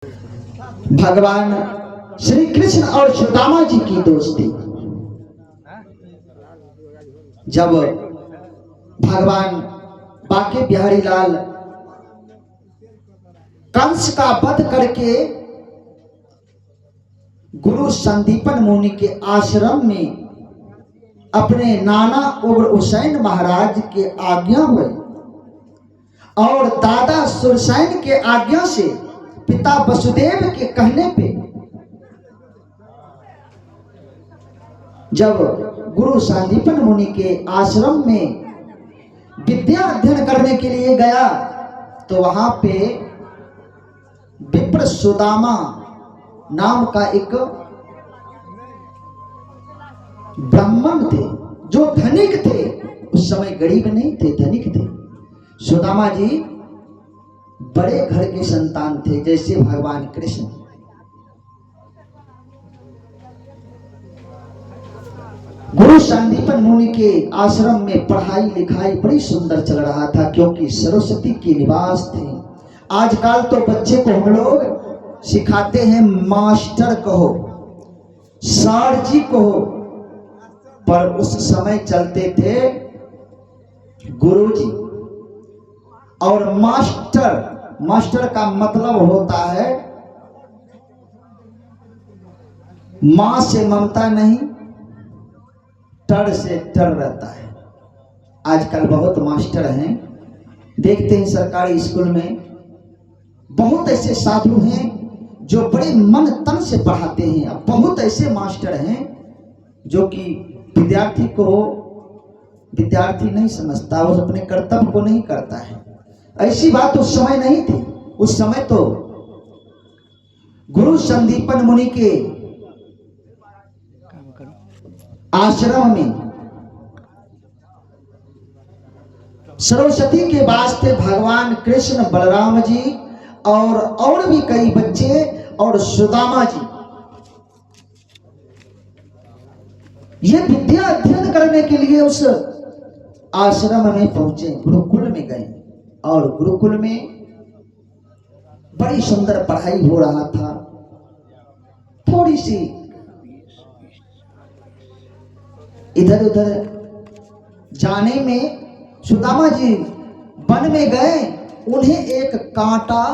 भगवान श्री कृष्ण और सुदामा जी की दोस्ती। जब भगवान बांके बिहारी लाल कंस का वध करके गुरु संदीपन मुनि के आश्रम में अपने नाना उग्र हुसैन महाराज के आज्ञा हुए और दादा सुरसैन के आज्ञा से पिता वसुदेव के कहने पे जब गुरु संदीपन मुनि के आश्रम में विद्या अध्ययन करने के लिए गया तो वहां पे विप्र सुदामा नाम का एक ब्राह्मण थे जो धनिक थे। उस समय गरीब नहीं थे, धनिक थे। सुदामा जी बड़े घर के संतान थे जैसे भगवान कृष्ण। गुरु संदीपन मुनि के आश्रम में पढ़ाई लिखाई बड़ी सुंदर चल रहा था क्योंकि सरस्वती के निवास थे। आजकल तो बच्चे को हम लोग सिखाते हैं मास्टर कहो, सर जी कहो, पर उस समय चलते थे गुरुजी। और मास्टर का मतलब होता है मां से ममता नहीं, टर से टर रहता है। आजकल बहुत मास्टर हैं, देखते हैं सरकारी स्कूल में बहुत ऐसे साधु हैं जो बड़े मन तन से पढ़ाते हैं। बहुत ऐसे मास्टर हैं जो कि विद्यार्थी को विद्यार्थी नहीं समझता, वो अपने कर्तव्य को नहीं करता है। ऐसी बात उस समय नहीं थी। उस समय तो गुरु संदीपन मुनि के आश्रम में सरस्वती के वास्ते भगवान कृष्ण, बलराम जी और भी कई बच्चे और सुदामा जी ये विद्या अध्ययन करने के लिए उस आश्रम में पहुंचे, गुरुकुल में गए। और गुरुकुल में बड़ी सुंदर पढ़ाई हो रहा था। थोड़ी सी इधर उधर जाने में सुदामा जी वन में गए, उन्हें एक कांटा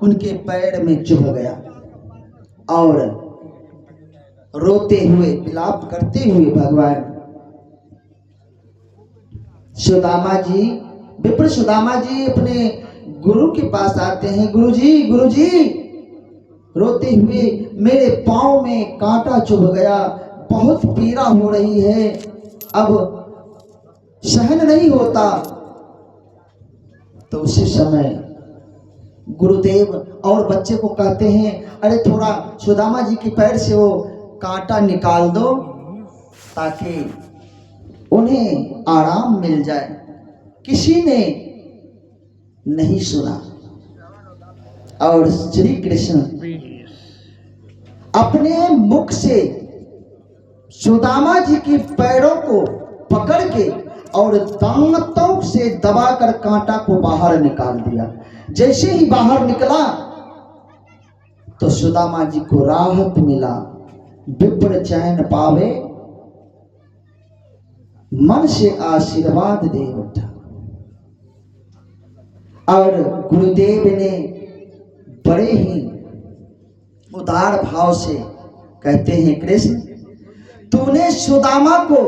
उनके पैर में चुभ गया और रोते हुए विलाप करते हुए भगवान सुदामा जी, विप्र सुदामा जी अपने गुरु के पास आते हैं। गुरुजी रोते हुए, मेरे पांव में कांटा चुभ गया, बहुत पीड़ा हो रही है, अब सहन नहीं होता। तो उसी समय गुरुदेव और बच्चे को कहते हैं, अरे थोड़ा सुदामा जी के पैर से वो कांटा निकाल दो ताकि उन्हें आराम मिल जाए। किसी ने नहीं सुना और श्री कृष्ण अपने मुख से सुदामा जी के पैरों को पकड़ के और दांतों से दबाकर कांटा को बाहर निकाल दिया। जैसे ही बाहर निकला तो सुदामा जी को राहत मिला। विप्र चैन पावे, मन से आशीर्वाद दे उठा। और गुरुदेव ने बड़े ही उदार भाव से कहते हैं, कृष्ण तूने सुदामा को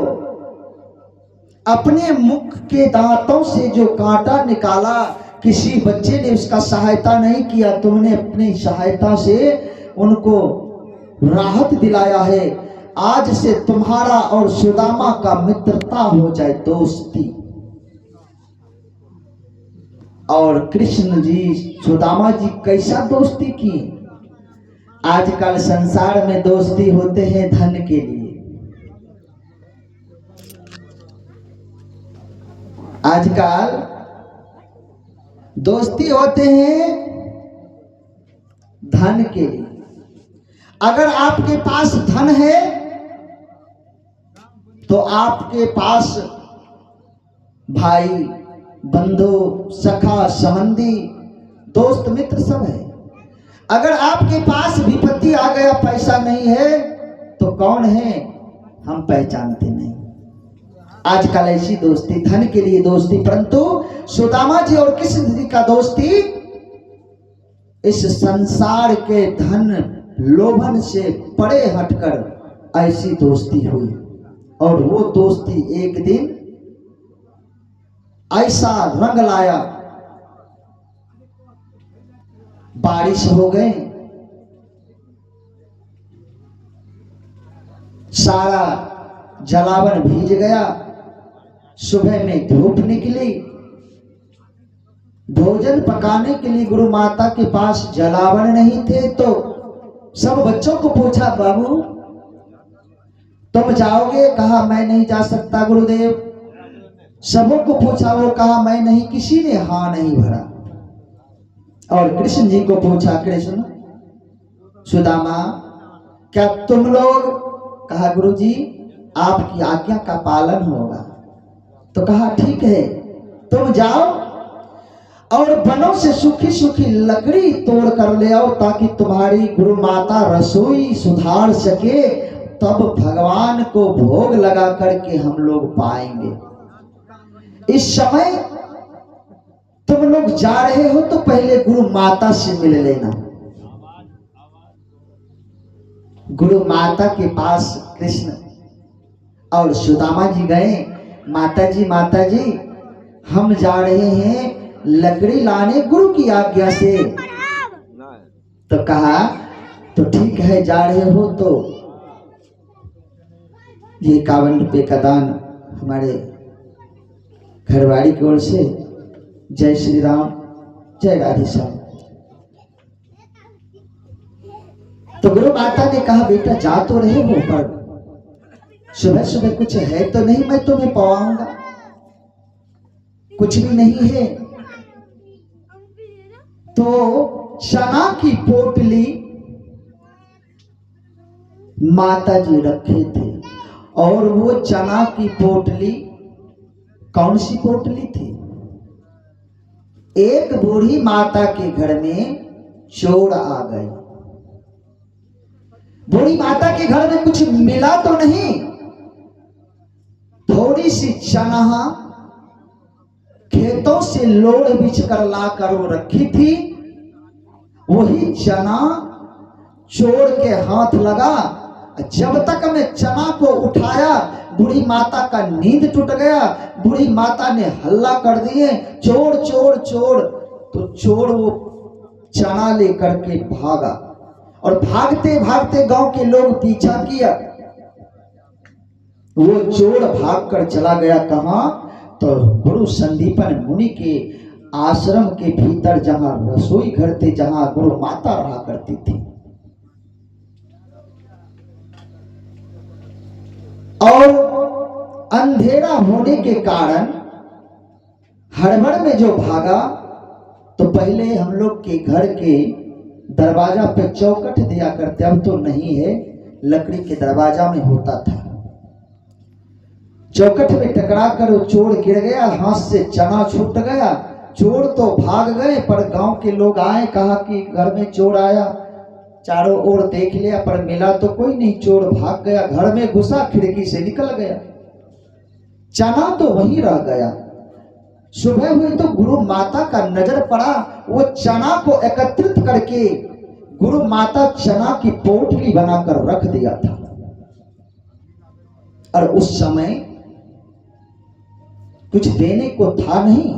अपने मुख के दांतों से जो कांटा निकाला, किसी बच्चे ने उसका सहायता नहीं किया, तुमने अपनी सहायता से उनको राहत दिलाया है। आज से तुम्हारा और सुदामा का मित्रता हो जाए, दोस्ती। और कृष्ण जी सुदामा जी कैसा दोस्ती की। आजकल संसार में दोस्ती होते हैं धन के लिए। आजकल दोस्ती होते हैं धन के लिए। अगर आपके पास धन है तो आपके पास भाई, बंधु, सखा, संबंधी, दोस्त, मित्र सब है। अगर आपके पास विपत्ति आ गया, पैसा नहीं है, तो कौन है हम पहचानते नहीं। आजकल ऐसी दोस्ती, धन के लिए दोस्ती, परंतु सुदामा जी और कृष्ण जी का दोस्ती इस संसार के धन लोभन से परे हटकर ऐसी दोस्ती हुई। और वो दोस्ती एक दिन ऐसा रंग लाया, बारिश हो गए, सारा जलावन भीज गया। सुबह में धूप निकली, भोजन पकाने के लिए गुरु माता के पास जलावन नहीं थे, तो सब बच्चों को पूछा, बाबू तुम जाओगे? कहा मैं नहीं जा सकता गुरुदेव। सबों को पूछा, वो कहा मैं नहीं, किसी ने हाँ नहीं भरा। और कृष्ण जी को पूछा, कृष्ण सुदामा क्या तुम लोग? कहा गुरुजी आपकी आज्ञा का पालन होगा। तो कहा ठीक है, तुम जाओ और वनों से सूखी सूखी लकड़ी तोड़ कर ले आओ, ताकि तुम्हारी गुरु माता रसोई सुधार सके, तब भगवान को भोग लगा करके हम लोग पाएंगे। इस समय तुम लोग जा रहे हो तो पहले गुरु माता से मिल लेना। गुरु माता के पास कृष्ण और सुदामा जी गए। माता जी हम जा रहे हैं लकड़ी लाने गुरु की आज्ञा से। तो कहा तो ठीक है, जा रहे हो तो ये 51 रुपये का दान हमारे घरवाड़ी की ओर से। जय श्री राम, जय राधे श्याम। तो गुरु माता ने कहा बेटा जा तो रहे हो, पर सुबह सुबह कुछ है तो नहीं मैं तुम्हें पवाऊंगा? कुछ भी नहीं है। तो चना की पोटली माता जी रखे थे, और वो चना की पोटली कौन सी पोटली थी? एक बूढ़ी माता के घर में चोर आ गए। बूढ़ी माता के घर में कुछ मिला तो नहीं, थोड़ी सी चना खेतों से लोड़ बिछ कर लाकर वो रखी थी। वही चना चोर के हाथ लगा। जब तक मैं चना को उठाया, बूढ़ी माता का नींद टूट गया। बूढ़ी माता ने हल्ला कर दिए, चोर चोर चोर। तो चोर वो चना लेकर के भागा, और भागते भागते गांव के लोग पीछा किया। वो चोर भागकर चला गया कहां? तो गुरु संदीपन मुनि के आश्रम के भीतर, जहां रसोई घर थे, जहां गुरु माता रहा करती थी। और अंधेरा होने के कारण हड़बड़ में जो भागा, तो पहले हम लोग के घर के दरवाजा पे चौखट दिया करते, अब तो नहीं है, लकड़ी के दरवाजा में होता था। चौखट में टकरा कर वो चोर गिर गया, हाथ से चना छूट गया। चोर तो भाग गए, पर गांव के लोग आए, कहा कि घर में चोर आया। चारों ओर देख लिया, पर मिला तो कोई नहीं। चोर भाग गया, घर में घुसा, खिड़की से निकल गया, चना तो वहीं रह गया। सुबह हुई तो गुरु माता का नजर पड़ा, वो चना को एकत्रित करके गुरु माता चना की पोटली बनाकर रख दिया था। और उस समय कुछ देने को था नहीं,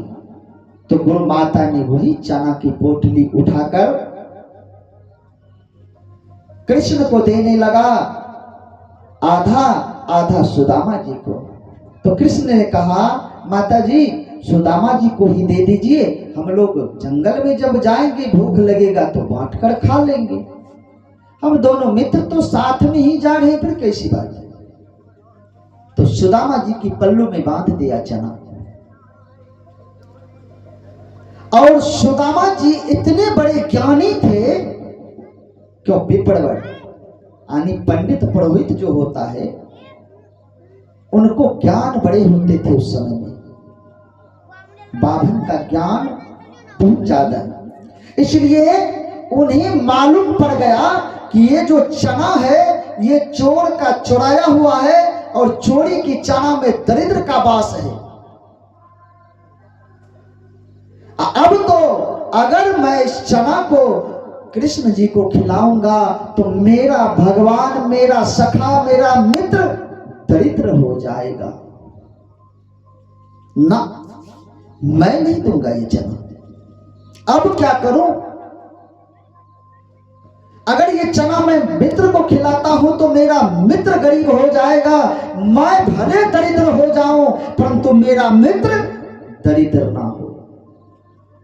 तो गुरु माता ने वही चना की पोटली उठाकर कृष्ण को देने लगा, आधा आधा सुदामा जी को। तो कृष्ण ने कहा माता जी सुदामा जी को ही दे दीजिए, हम लोग जंगल में जब जाएंगे भूख लगेगा तो बांट कर खा लेंगे। हम दोनों मित्र तो साथ में ही जा रहे, फिर कैसी बात है। तो सुदामा जी की पल्लू में बांध दिया चना। और सुदामा जी इतने बड़े ज्ञानी थे, क्यों विप्रवर यानी पंडित पुरोहित जो होता है, उनको ज्ञान बड़े होते थे उस समय में। बाभन का ज्ञान बहुत ज्यादा, इसलिए उन्हें मालूम पड़ गया कि ये जो चना है ये चोर का चुराया हुआ है और चोरी की चना में दरिद्र का वास है। अब तो अगर मैं इस चना को कृष्ण जी को खिलाऊंगा तो मेरा भगवान, मेरा सखा, मेरा मित्र दरिद्र हो जाएगा ना, मैं नहीं दूंगा ये चना। अब क्या करूं? अगर ये चना मैं मित्र को खिलाता हूं तो मेरा मित्र गरीब हो जाएगा, मैं भले दरिद्र हो जाऊं परंतु मेरा मित्र दरिद्र ना हो।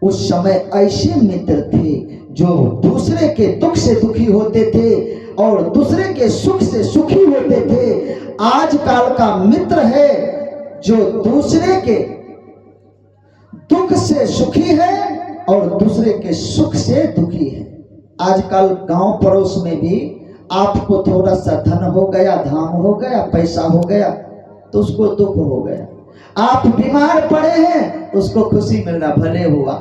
उस समय ऐसे मित्र थे जो दूसरे के दुख से दुखी होते थे और दूसरे के सुख से सुखी होते थे। आजकल का मित्र है जो दूसरे के दुख से सुखी है और दूसरे के सुख से दुखी है। आजकल गांव पड़ोस में भी आपको थोड़ा सा धन हो गया, धाम हो गया, पैसा हो गया तो उसको दुख हो गया। आप बीमार पड़े हैं उसको खुशी मिल रहा, भले हुआ,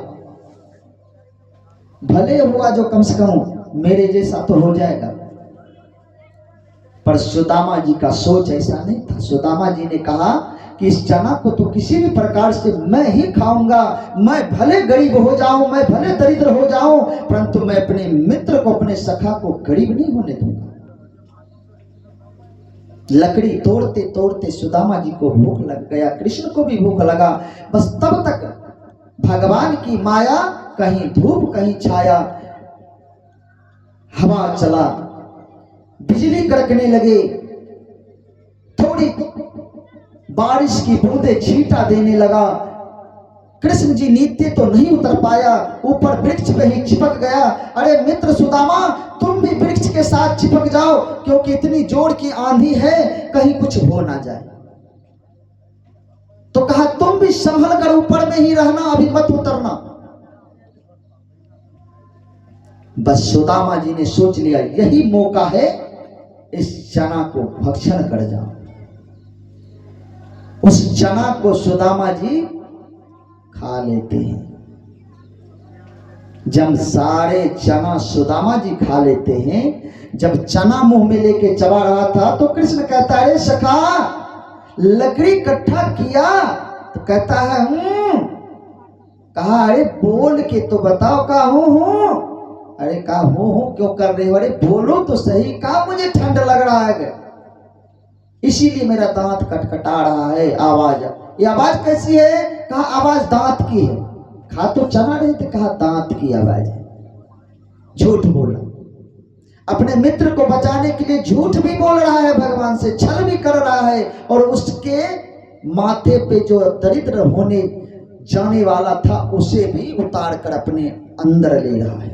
भले हुआ जो कम से कम मेरे जैसा तो हो जाएगा। पर सुदामा जी का सोच ऐसा नहीं था। सुदामा जी ने कहा कि इस चना को तो किसी भी प्रकार से मैं ही खाऊंगा, मैं भले गरीब हो जाऊं, मैं भले दरिद्र हो जाऊं, परंतु मैं अपने मित्र को, अपने सखा को गरीब नहीं होने दूंगा। लकड़ी तोड़ते तोड़ते सुदामा जी को भूख लग गया, कृष्ण को भी भूख लगा। बस तब तक भगवान की माया, कहीं धूप कहीं छाया, हवा चला, बिजली कड़कने लगे, थोड़ी बारिश की बूंदे छींटा देने लगा। कृष्ण जी नीचे तो नहीं उतर पाया, ऊपर वृक्ष पे ही चिपक गया। अरे मित्र सुदामा, तुम भी वृक्ष के साथ चिपक जाओ क्योंकि इतनी जोर की आंधी है, कहीं कुछ हो ना जाए। तो कहा तुम भी संभल कर ऊपर में ही रहना, अभी मत उतरना। बस सुदामा जी ने सोच लिया यही मौका है, इस चना को भक्षण कर जाओ। उस चना को सुदामा जी खा लेते हैं। जब सारे चना सुदामा जी खा लेते हैं, जब चना मुंह में लेके चबा रहा था तो कृष्ण कहता है सखा लकड़ी इकट्ठा किया? तो कहता है कहा अरे बोल के तो बताओ, कहा हूं। अरे कहा हूं क्यों कर रहे हो? अरे बोलो तो सही। कहा मुझे ठंड लग रहा है इसीलिए मेरा दांत कटकटा रहा है। आवाज, ये आवाज कैसी है? कहा आवाज दांत की है। खा तो चना रहे थे, कहा दांत की आवाज है। झूठ बोला, अपने मित्र को बचाने के लिए झूठ भी बोल रहा है, भगवान से छल भी कर रहा है, और उसके माथे पे जो दरिद्र होने जाने वाला था उसे भी उतार कर अपने अंदर ले रहा है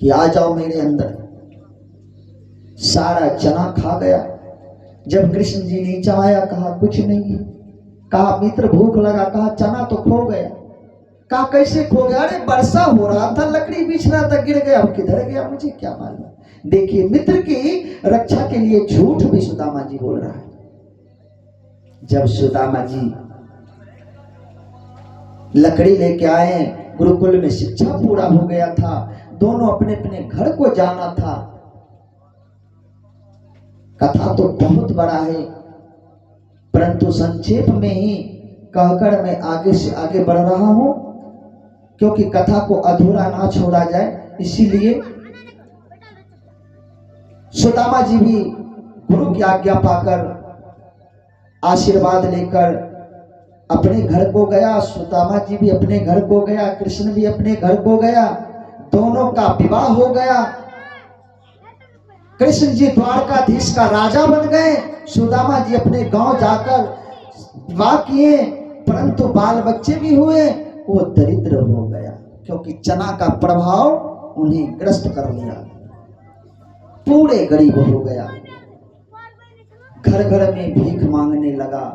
कि आ जाओ मेरे अंदर। सारा चना खा गया। जब कृष्ण जी नीचे आया, कहा कुछ नहीं है। कहा मित्र भूख लगा, कहा चना तो खो गया। कहा कैसे खो गया? अरे वर्षा हो रहा था, लकड़ी बिछ रहा था, गिर गया। अब किधर गया मुझे क्या मालूम। देखिए मित्र की रक्षा के लिए झूठ भी सुदामा जी बोल रहा है। जब सुदामा जी लकड़ी लेके आए, गुरुकुल में शिक्षा पूरा हो गया था, दोनों अपने अपने घर को जाना था। कथा तो बहुत बड़ा है, परंतु संक्षेप में ही कहकर मैं आगे से आगे बढ़ रहा हूं, क्योंकि कथा को अधूरा ना छोड़ा जाए। इसीलिए सुदामा जी भी गुरु की आज्ञा पाकर, आशीर्वाद लेकर अपने घर को गया। सुदामा जी भी अपने घर को गया, कृष्ण भी अपने घर को गया। दोनों का विवाह हो गया। कृष्ण जी द्वारकाधीश का राजा बन गए। सुदामा जी अपने गांव जाकर विवाह किए, परंतु बाल बच्चे भी हुए। वो दरिद्र हो गया क्योंकि चना का प्रभाव उन्हें ग्रस्त कर लिया। पूरे गरीब हो गया, घर घर में भीख मांगने लगा।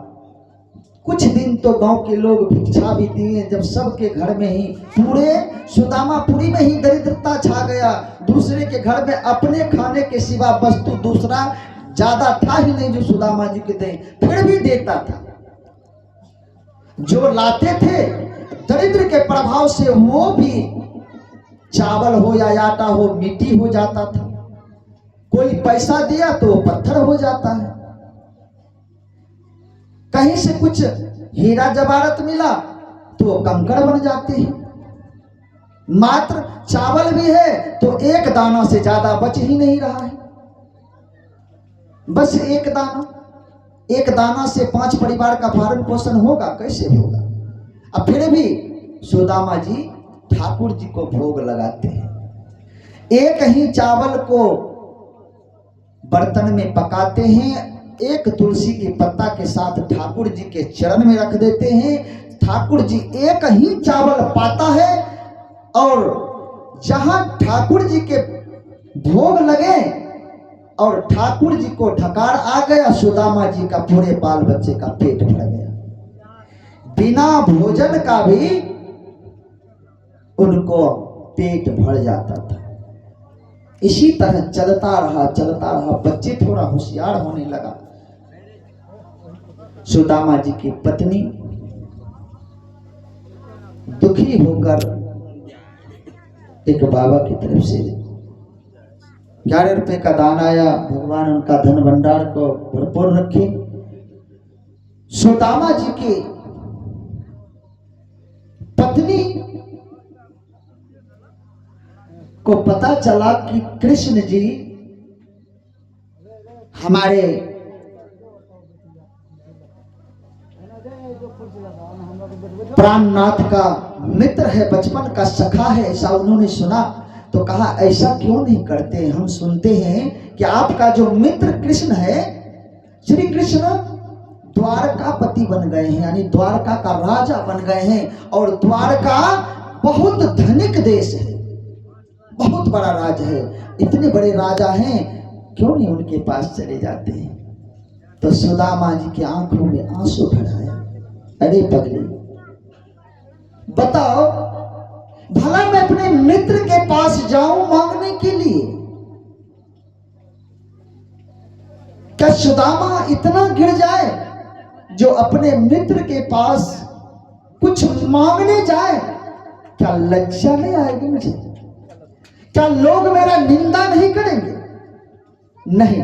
कुछ दिन तो गांव के लोग भिक्षा भी दिए। जब सबके घर में ही, पूरे सुदामापुरी में ही दरिद्रता छा गया। दूसरे के घर में अपने खाने के सिवा वस्तु दूसरा ज्यादा था ही नहीं जो सुदामा जी के दे, फिर भी देता था। जो लाते थे दरिद्र के प्रभाव से वो भी चावल हो या आटा हो मिट्टी हो जाता था। कोई पैसा दिया तो पत्थर हो जाता है। कहीं से कुछ हीरा जवाहरात मिला तो कंकड़ बन जाते हैं। मात्र चावल भी है तो एक दाना से ज्यादा बच ही नहीं रहा है। बस एक दाना से 5 परिवार का भरण पोषण होगा? कैसे होगा? अब फिर भी सुदामा जी ठाकुर जी को भोग लगाते हैं। एक ही चावल को बर्तन में पकाते हैं, एक तुलसी के पत्ता के साथ ठाकुर जी के चरण में रख देते हैं। ठाकुर जी एक ही चावल पाता है और जहां ठाकुर जी के भोग लगे और ठाकुर जी को ढकार आ गया, सुदामा जी का पूरे बाल बच्चे का पेट भर गया। बिना भोजन का भी उनको पेट भर जाता था। इसी तरह चलता रहा। बच्चे थोड़ा होशियार होने लगा। सुदामा जी की पत्नी दुखी होकर एक बाबा की तरफ से 11 रुपए का दान आया। भगवान उनका धन भंडार को भरपूर रखे। सुदामा जी की पत्नी को पता चला कि कृष्ण जी हमारे प्राणनाथ का मित्र है, बचपन का सखा है, ऐसा उन्होंने सुना। तो कहा ऐसा क्यों नहीं करते? हम सुनते हैं कि आपका जो मित्र कृष्ण है, श्री कृष्ण द्वारकापति बन गए हैं, यानी द्वारका का राजा बन गए हैं। और द्वारका बहुत धनिक देश है, बहुत बड़ा राज है। इतने बड़े राजा हैं, क्यों नहीं उनके पास चले जाते हैं? तो सुदामा जी की आंखों में आंसू भर आया। अरे पगली, बताओ, भला मैं अपने मित्र के पास जाऊं मांगने के लिए? क्या सुदामा इतना गिर जाए जो अपने मित्र के पास कुछ मांगने जाए? क्या लज्जा नहीं आएगी मुझे? क्या लोग मेरा निंदा नहीं करेंगे? नहीं,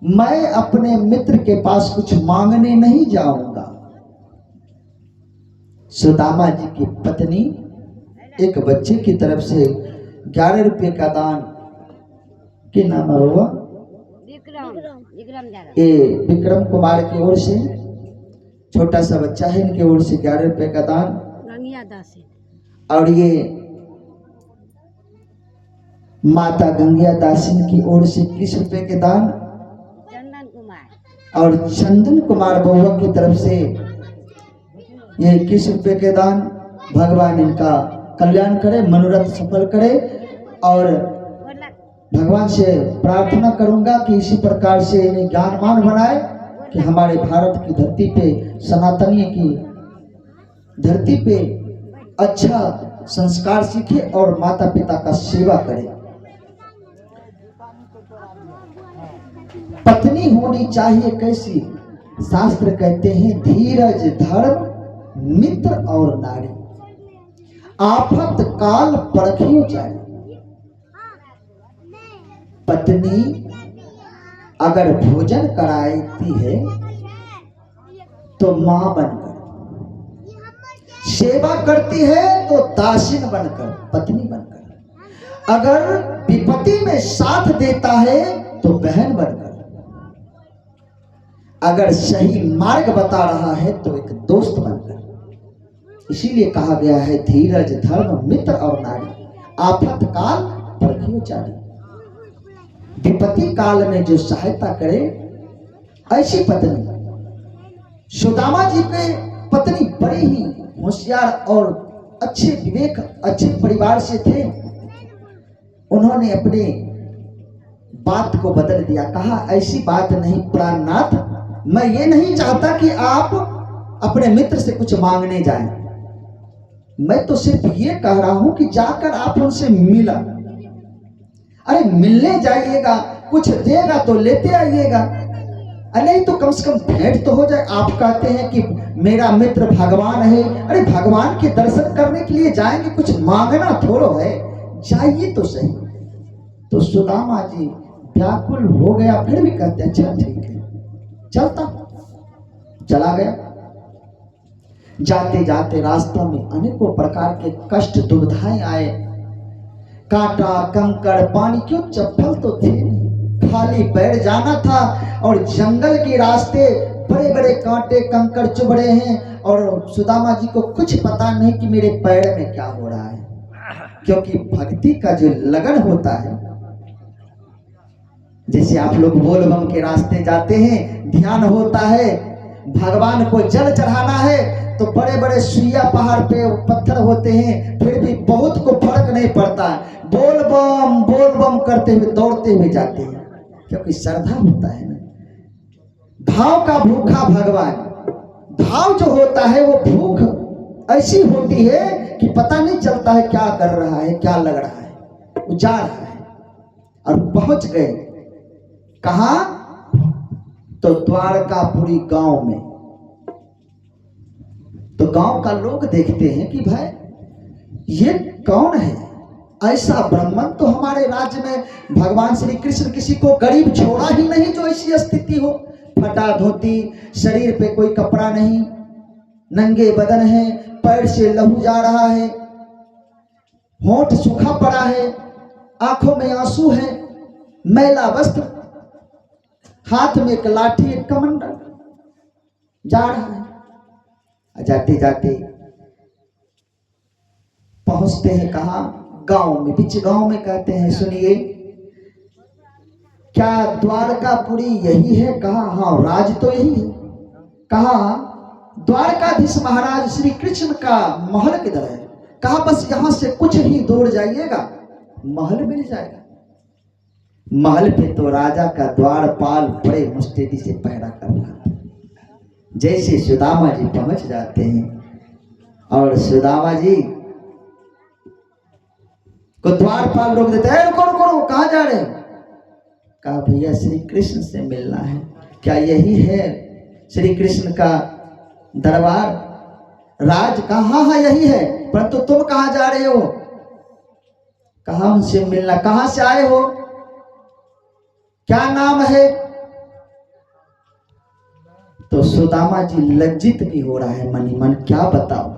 मैं अपने मित्र के पास कुछ मांगने नहीं जाऊंगा। सुदामा जी की पत्नी एक बच्चे की तरफ से 11 रुपए का दान, के नाम हुआ विक्रम कुमार की ओर से, छोटा सा बच्चा है, इनकी ओर से 11 रुपए का दान। और ये माता गंगिया दासिन की ओर से 21 रुपए के दान। और चंदन कुमार बउआ की तरफ से ये 21 रुपए के दान। भगवान इनका कल्याण करे, मनोरथ सफल करे। और भगवान से प्रार्थना करूंगा कि इसी प्रकार से इन्हें ज्ञानवान बनाए कि हमारे भारत की धरती पे, सनातनी की धरती पे अच्छा संस्कार सीखे और माता पिता का सेवा करे। पत्नी होनी चाहिए कैसी? शास्त्र कहते हैं धीरज, धर्म, मित्र और नारी, आफत काल परखियो चाहिए। पत्नी अगर भोजन कराती है तो मां बनकर, सेवा करती है तो दासिन बनकर, पत्नी बनकर, अगर विपत्ति में साथ देता है तो बहन बनकर, अगर सही मार्ग बता रहा है तो एक दोस्त बनकर। इसीलिए कहा गया है धीरज, धर्म, मित्र और नारी, आफत काल परखियो चारी। विपत्ति काल में जो सहायता करे, ऐसी पत्नी। सुदामा जी के पत्नी बड़ी ही होशियार और अच्छे विवेक, अच्छे परिवार से थे। उन्होंने अपने बात को बदल दिया। कहा ऐसी बात नहीं प्राणनाथ, मैं ये नहीं चाहता कि आप अपने मित्र से कुछ मांगने जाएं। मैं तो सिर्फ ये कह रहा हूं कि जाकर आप उनसे मिला। अरे मिलने जाइएगा, कुछ देगा तो लेते आइएगा, नहीं तो कम से कम भेंट तो हो जाए। आप कहते हैं कि मेरा मित्र भगवान है। अरे भगवान के दर्शन करने के लिए जाएंगे, कुछ मांगना थोड़ो है, जाइए तो सही। तो सुदामा जी व्याकुल हो गया, फिर भी कहते अच्छा ठीक है चलता। चला गया। जाते जाते रास्ते में अनेकों प्रकार के कष्ट दुविधाएं आए, कांटा कंकड़ पानी, क्यों चप्पल तो थे नहीं, खाली पैर जाना था। और जंगल के रास्ते बड़े बड़े कांटे कंकड़ चुभ रहे हैं, और सुदामा जी को कुछ पता नहीं कि मेरे पैर में क्या हो रहा है, क्योंकि भक्ति का जो लगन होता है, जैसे आप लोग बोलबम के रास्ते जाते हैं, ध्यान होता है, भगवान को जल चढ़ाना है, तो बड़े बड़े सुइया पहाड़ पे पत्थर होते हैं, फिर भी बहुत को फर्क नहीं पड़ता, बोल बम करते हुए दौड़ते हुए जाते हैं, क्योंकि श्रद्धा होता है ना। भाव का भूखा भगवान, भाव जो होता है वो भूख ऐसी होती है कि पता नहीं चलता है क्या कर रहा है, क्या लग रहा है, वो जा रहा है। और पहुंच गए कहा, तो द्वारकापुरी गांव में। तो गांव का लोग देखते हैं कि भाई ये कौन है, ऐसा ब्राह्मण तो हमारे राज्य में भगवान श्री कृष्ण किसी को गरीब छोड़ा ही नहीं जो ऐसी स्थिति हो, फटा धोती, शरीर पे कोई कपड़ा नहीं, नंगे बदन है, पैर से लहू जा रहा है, होंठ सूखा पड़ा है, आंखों में आंसू है, मैला वस्त्र, हाथ में एक लाठी एक कमंडल, जा रहा है। जाते जाते पहुंचते हैं कहा, गांव में, बीच गांव में। कहते हैं सुनिए क्या द्वारकापुरी यही है? कहा हाँ राज तो यही है। कहा द्वारकाधीश महाराज श्री कृष्ण का महल किधर है? कहा बस यहां से कुछ ही दूर जाइएगा, महल मिल जाएगा। महल पे तो राजा का द्वारपाल बड़े मुस्तैदी से पहरा कर रहा था। जैसे सुदामा जी पहुंच जाते हैं और सुदामा जी को द्वारपाल रोक देते हैं, रुको रुको रुको, कहां जा रहे हो? कहा भैया श्री कृष्ण से मिलना है। क्या यही है श्री कृष्ण का दरबार, राज? कहा हाँ हाँ यही है, परंतु तुम कहां जा रहे हो? कहा उनसे मिलना। कहां से आए हो? क्या नाम है? तो सुदामा जी लज्जित भी हो रहा है मन ही मन, क्या बताऊं,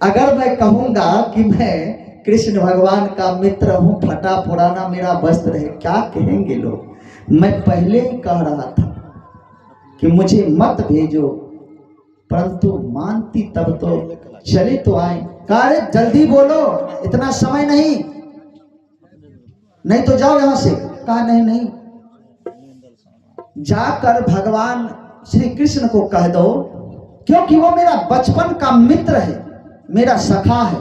अगर मैं कहूंगा कि मैं कृष्ण भगवान का मित्र हूं, फटा पुराना मेरा वस्त्र है, क्या कहेंगे लोग। मैं पहले ही कह रहा था कि मुझे मत भेजो, परंतु मानती तब तो चले तो आए। कहा जल्दी बोलो, इतना समय नहीं, नहीं तो जाओ यहां से। कहा नहीं नहीं, जाकर भगवान श्री कृष्ण को कह दो, क्योंकि वो मेरा बचपन का मित्र है, मेरा सखा है।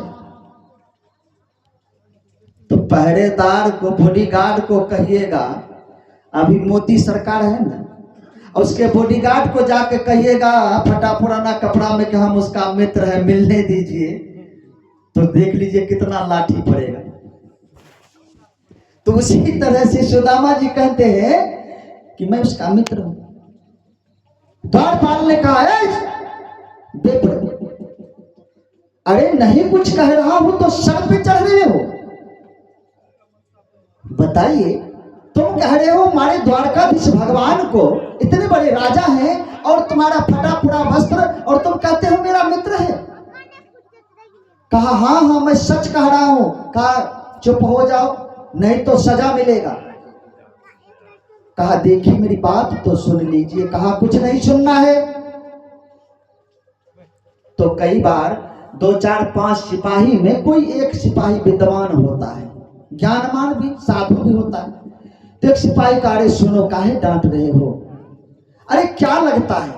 तो पहरेदार को, बॉडीगार्ड को कहिएगा, अभी मोदी सरकार है ना, उसके बॉडीगार्ड को जाके कहिएगा फटा पुराना कपड़ा में कि हम उसका मित्र है, मिलने दीजिए, तो देख लीजिए कितना लाठी पड़ेगा। तो उसी तरह से सुदामा जी कहते हैं कि मैं उसका मित्र हूं। द्वारपाल ने कहा अरे नहीं कुछ कह रहा हूं तो सर पे चढ़ रहे हो, बताइए। तुम कह रहे हो हमारे द्वारकाधीश भगवान को, इतने बड़े राजा हैं, और तुम्हारा फटा पूरा वस्त्र, और तुम कहते हो मेरा मित्र है। कहा हाँ हाँ मैं सच कह रहा हूं। कहा चुप हो जाओ नहीं तो सजा मिलेगा। कहा देखिए मेरी बात तो सुन लीजिए। कहा कुछ नहीं सुनना है। तो कई बार 2 4 5 सिपाही में कोई एक सिपाही विद्वान होता है, ज्ञानमान भी, साधु भी होता है। तो एक सिपाही का अरे सुनो काहे डांट रहे हो? अरे क्या लगता है?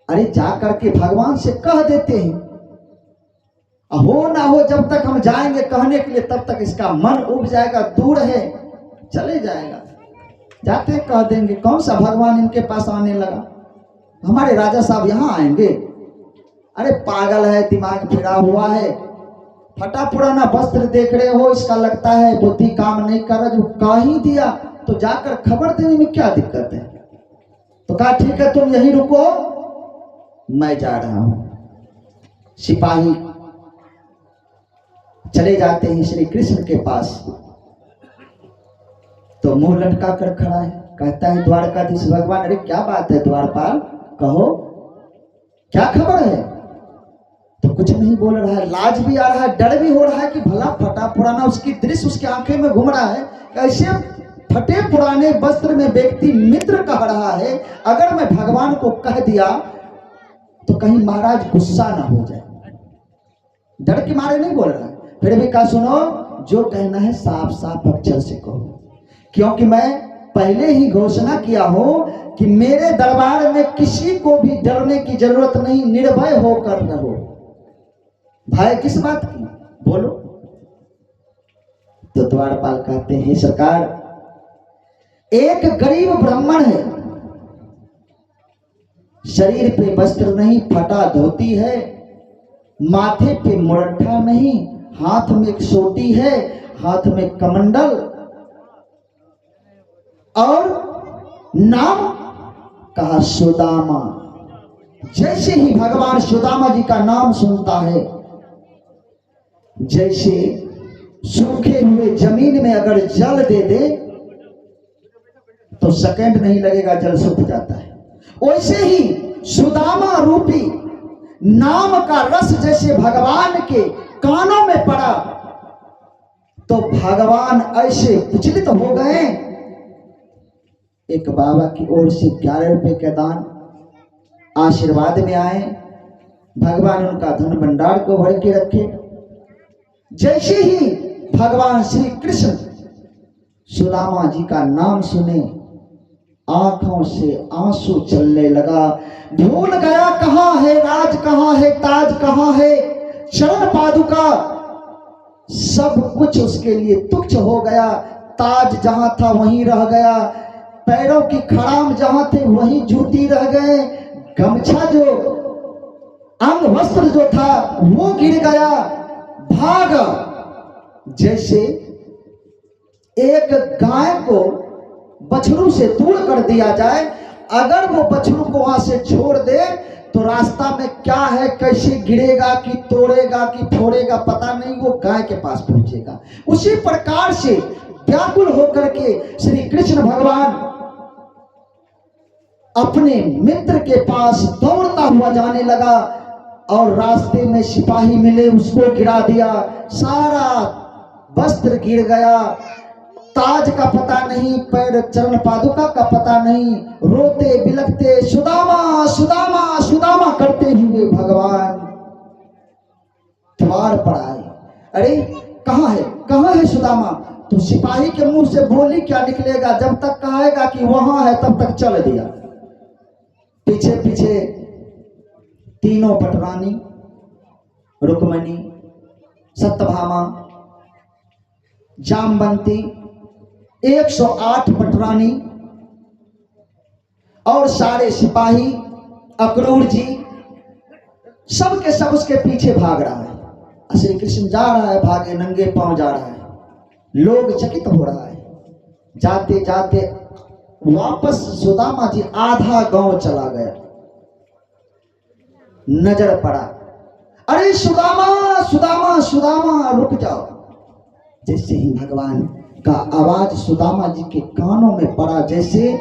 अरे जा करके भगवान से कह देते हैं, हो ना हो जब तक हम जाएंगे कहने के लिए तब तक इसका मन उब जाएगा, दूर है चले जाएगा। जाते कह देंगे कौन सा भगवान इनके पास आने लगा, हमारे राजा साहब यहाँ आएंगे। अरे पागल है, दिमाग फिरा हुआ है, फटा पुराना वस्त्र देख रहे हो, इसका लगता है बुद्धि काम नहीं कर रहा। जो कह ही दिया तो जाकर खबर देने में क्या दिक्कत है। तो कहा ठीक है तुम यहीं रुको, मैं जा रहा हूं। सिपाही चले जाते हैं श्री कृष्ण के पास, तो मुंह लटका कर खड़ा है। कहता है द्वारकाधीश भगवान, अरे क्या बात है द्वारपाल, कहो क्या खबर है? तो कुछ नहीं बोल रहा है, लाज भी आ रहा है, डर भी हो रहा है कि भला फटा पुराना उसकी दृश्य उसके आंखें में घूम रहा है। ऐसे फटे पुराने वस्त्र में व्यक्ति मित्र कह रहा है, अगर मैं भगवान को कह दिया तो कहीं महाराज गुस्सा ना हो जाए। डर के मारे नहीं बोल रहा है, फिर भी कहा सुनो, जो कहना है साफ साफ अक्षर से कहो, क्योंकि मैं पहले ही घोषणा किया हूं कि मेरे दरबार में किसी को भी डरने की जरूरत नहीं, निर्भय होकर रहो। भय किस बात की, बोलो। तो द्वारपाल कहते हैं सरकार, एक गरीब ब्राह्मण है, शरीर पे वस्त्र नहीं, फटा धोती है, माथे पे मुरट्ठा नहीं, हाथ में एक सोटी है, हाथ में कमंडल, और नाम कहा सुदामा। जैसे ही भगवान सुदामा जी का नाम सुनता है, जैसे सूखे हुए जमीन में अगर जल दे दे तो सेकंड नहीं लगेगा, जल सूख जाता है। वैसे ही सुदामा रूपी नाम का रस जैसे भगवान के कानों में पड़ा तो भगवान ऐसे विचलित हो गए। एक बाबा की ओर से 11 रुपए का दान आशीर्वाद में आए, भगवान उनका धन भंडार को भर के रखे। जैसे ही भगवान श्री कृष्ण सुदामा जी का नाम सुने, आंखों से आंसू चलने लगा। भूल गया कहां है राज, कहां है ताज, कहां है चरण पादुका, सब कुछ उसके लिए तुच्छ हो गया। ताज जहां था वहीं रह गया, पैरों की खड़ाम जहां थे वहीं जूती रह गए, गमछा जो अंग वस्त्र जो था वो गिर गया। भाग, जैसे एक गाय को बछड़ू से दूर कर दिया जाए, अगर वो बछड़ू को वहां से छोड़ दे तो रास्ता में क्या है, कैसे गिरेगा कि तोड़ेगा कि फोड़ेगा पता नहीं, वो गाय के पास पहुंचेगा। उसी प्रकार से व्याकुल होकर के श्री कृष्ण भगवान अपने मित्र के पास दौड़ता हुआ जाने लगा, और रास्ते में सिपाही मिले, उसको गिरा दिया, सारा वस्त्र गिर गया, ताज का पता नहीं, पैर चरण पादुका का पता नहीं। रोते बिलखते सुदामा सुदामा सुदामा करते हुए भगवान द्वार पर आए। अरे कहाँ है सुदामा? तो सिपाही के मुंह से बोली क्या निकलेगा, जब तक कहेगा कि वहां है तब तक चल दिया। पीछे पीछे तीनों पटरानी, रुक्मणी, सत्यभामा, जामवंती, 108 पटरानी और सारे सिपाही, अक्रूर जी, सब के सब उसके पीछे भाग रहा है। श्री कृष्ण जा रहा है, भागे नंगे पांव जा रहा है, लोग चकित हो रहा है। जाते जाते वापस सुदामा जी आधा गांव चला गया, नजर पड़ा, अरे सुदामा सुदामा सुदामा रुक जाओ। जैसे ही भगवान का आवाज सुदामा जी के कानों में पड़ा, जैसे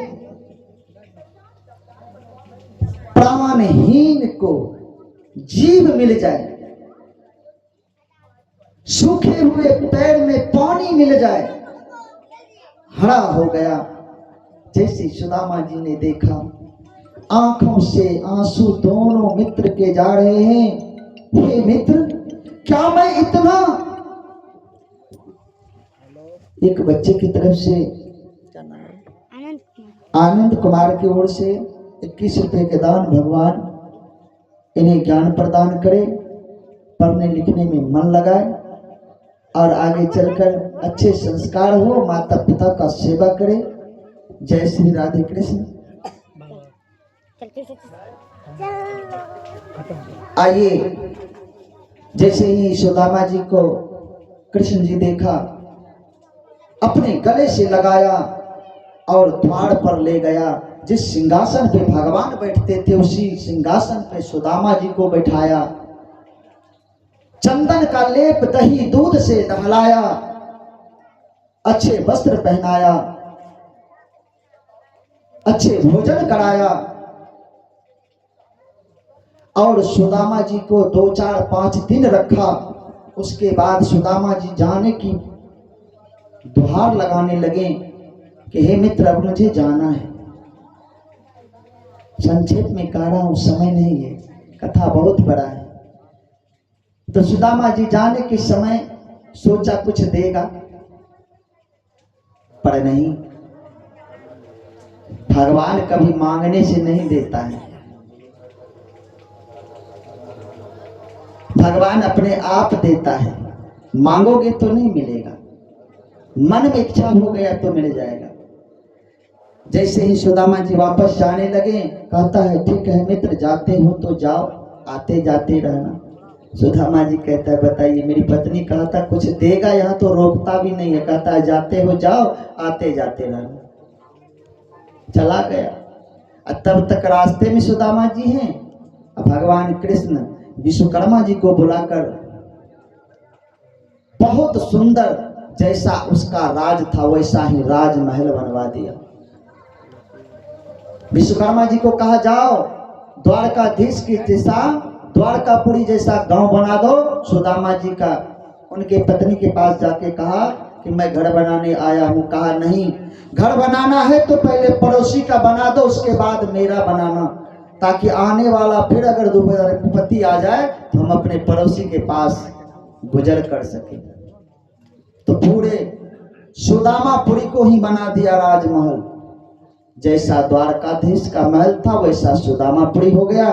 प्राणहीन को जीव मिल जाए, सूखे हुए पैर में पानी मिल जाए, हरा हो गया। जैसे सुदामा जी ने देखा, आंखों से आंसू दोनों मित्र के जा रहे हैं। हे मित्र, क्या मैं इतना, एक बच्चे की तरफ से आनंद कुमार की ओर से 21 रुपए के दान, भगवान इन्हें ज्ञान प्रदान करे, पढ़ने लिखने में मन लगाए और आगे चलकर अच्छे संस्कार हो, माता पिता का सेवा करे। जय श्री राधे कृष्ण। आइए, जैसे ही सुदामा जी को कृष्ण जी देखा, अपने गले से लगाया और द्वार पर ले गया। जिस सिंहासन पे भगवान बैठते थे उसी सिंहासन पे सुदामा जी को बैठाया, चंदन का लेप दही दूध से नहलाया, अच्छे वस्त्र पहनाया, अच्छे भोजन कराया और सुदामा जी को 2 4 5 दिन रखा। उसके बाद सुदामा जी जाने की गुहार लगाने लगे कि हे मित्र, अब मुझे जाना है। संक्षेप में कह रहा हूं, समय नहीं है, कथा बहुत बड़ा है। तो सुदामा जी जाने के समय सोचा कुछ देगा, पर नहीं, भगवान कभी मांगने से नहीं देता है, भगवान अपने आप देता है। मांगोगे तो नहीं मिलेगा, मन में इच्छा हो गया तो मिल जाएगा। जैसे ही सुदामा जी वापस जाने लगे, कहता है ठीक है मित्र, जाते हो तो जाओ, आते जाते रहना। सुदामा जी कहता है बताइए, मेरी पत्नी कहता कुछ देगा, यहाँ तो रोकता भी नहीं है, कहता है जाते हो जाओ, आते जाते रहना। चला गया। तब तक रास्ते में सुदामा जी हैं, भगवान कृष्ण विश्वकर्मा जी को बुलाकर बहुत सुंदर, जैसा उसका राज था वैसा ही राजमहल बनवा दिया। विश्वकर्मा जी को कहा जाओ द्वारकाधीश की जैसा द्वारकापुरी जैसा गांव बना दो। सुदामा जी का उनके पत्नी के पास जाके कहा कि मैं घर बनाने आया हूं। कहा नहीं, घर बनाना है तो पहले पड़ोसी का बना दो, उसके बाद मेरा बनाना, ताकि आने वाला फिर अगर दोबारा विपत्ति आ जाए तो हम अपने पड़ोसी के पास गुजर कर सके। तो पूरे सुदामापुरी को ही बना दिया राजमहल। जैसा द्वारकाधीश का महल था वैसा सुदामापुरी हो गया।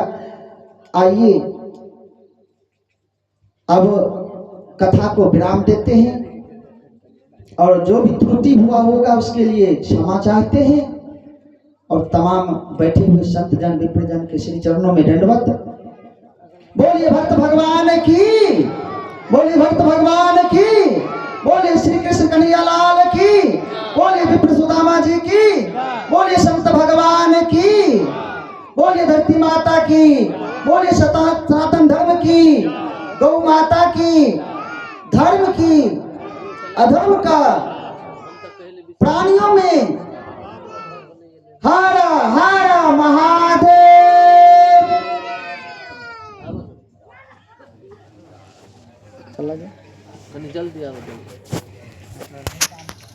आइए अब कथा को विराम देते हैं और जो भी त्रुटि हुआ होगा उसके लिए क्षमा चाहते हैं और तमाम बैठे हुए संत जन विप्रजन के श्री चरणों में दंडवत। बोलिए भक्त भगवान की, बोलिए भक्त भगवान की, बोलिए श्री कृष्ण कन्हैया लाल की, बोलिए विप्र सुदामा जी की, बोलिए संत भगवान की, बोलिए धरती माता की, बोलिए सनातन धर्म की, गौ माता की, धर्म की, अधर्म का, प्राणियों में हर हर महादेव। चला गया जल्दी आ